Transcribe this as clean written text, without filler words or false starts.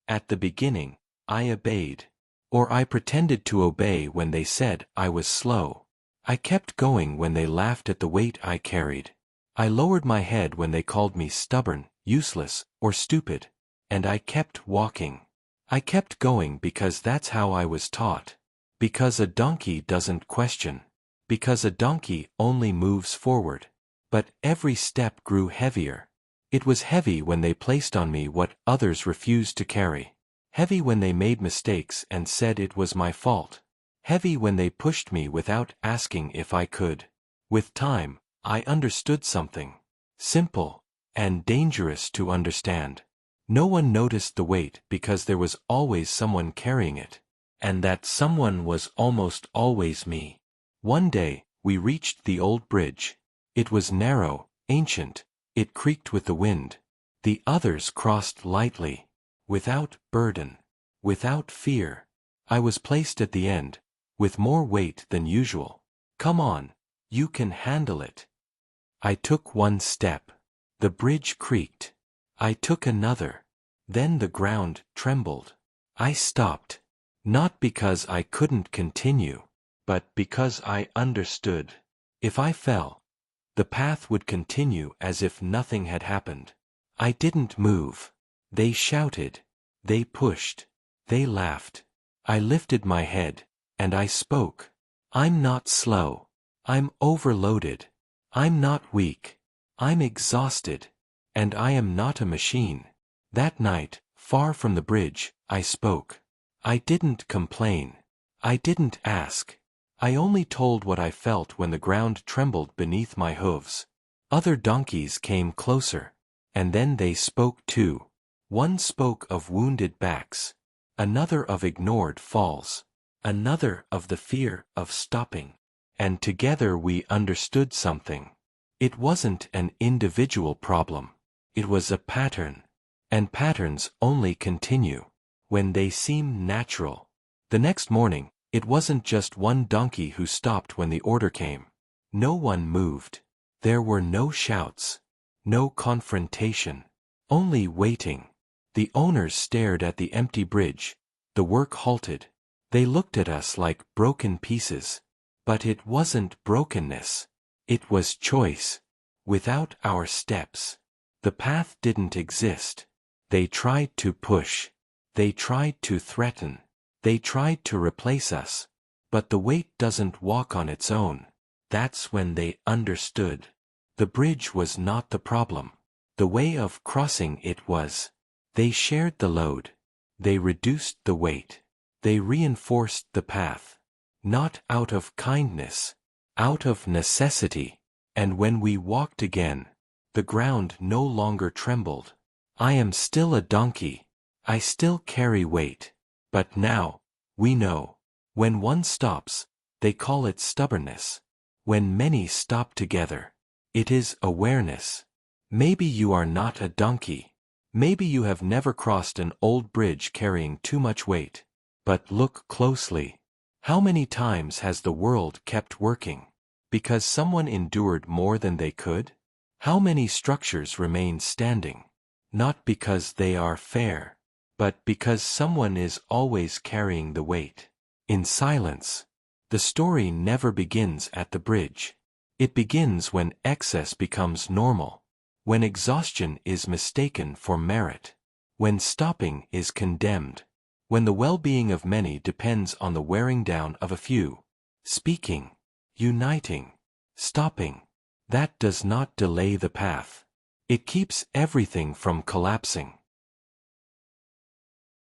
At the beginning, I obeyed. Or I pretended to obey when they said I was slow. I kept going when they laughed at the weight I carried. I lowered my head when they called me stubborn, useless, or stupid. And I kept walking. I kept going because that's how I was taught. Because a donkey doesn't question. Because a donkey only moves forward. But every step grew heavier. It was heavy when they placed on me what others refused to carry. Heavy when they made mistakes and said it was my fault. Heavy when they pushed me without asking if I could. With time, I understood something. Simple, and dangerous to understand. No one noticed the weight because there was always someone carrying it. And that someone was almost always me. One day, we reached the old bridge. It was narrow, ancient. It creaked with the wind. The others crossed lightly. Without burden. Without fear. I was placed at the end, with more weight than usual. Come on, you can handle it. I took one step. The bridge creaked. I took another. Then the ground trembled. I stopped. Not because I couldn't continue, but because I understood. If I fell, the path would continue as if nothing had happened. I didn't move. They shouted. They pushed. They laughed. I lifted my head, and I spoke. I'm not slow. I'm overloaded. I'm not weak. I'm exhausted. And I am not a machine. That night, far from the bridge, I spoke. I didn't complain. I didn't ask. I only told what I felt when the ground trembled beneath my hooves. Other donkeys came closer. And then they spoke too. One spoke of wounded backs. Another of ignored falls. Another of the fear of stopping. And together we understood something. It wasn't an individual problem. It was a pattern. And patterns only continue when they seem natural. The next morning, it wasn't just one donkey who stopped when the order came. No one moved. There were no shouts. No confrontation. Only waiting. The owners stared at the empty bridge. The work halted. They looked at us like broken pieces. But it wasn't brokenness. It was choice. Without our steps, the path didn't exist. They tried to push. They tried to threaten. They tried to replace us. But the weight doesn't walk on its own. That's when they understood. The bridge was not the problem. The way of crossing it was. They shared the load. They reduced the weight. They reinforced the path. Not out of kindness. Out of necessity. And when we walked again, the ground no longer trembled. I am still a donkey. I still carry weight. But now, we know. When one stops, they call it stubbornness. When many stop together, it is awareness. Maybe you are not a donkey. Maybe you have never crossed an old bridge carrying too much weight. But look closely. How many times has the world kept working? Because someone endured more than they could? How many structures remain standing? Not because they are fair, but because someone is always carrying the weight. In silence. The story never begins at the bridge. It begins when excess becomes normal. When exhaustion is mistaken for merit. When stopping is condemned. When the well-being of many depends on the wearing down of a few. Speaking. Uniting. Stopping. That does not delay the path. It keeps everything from collapsing.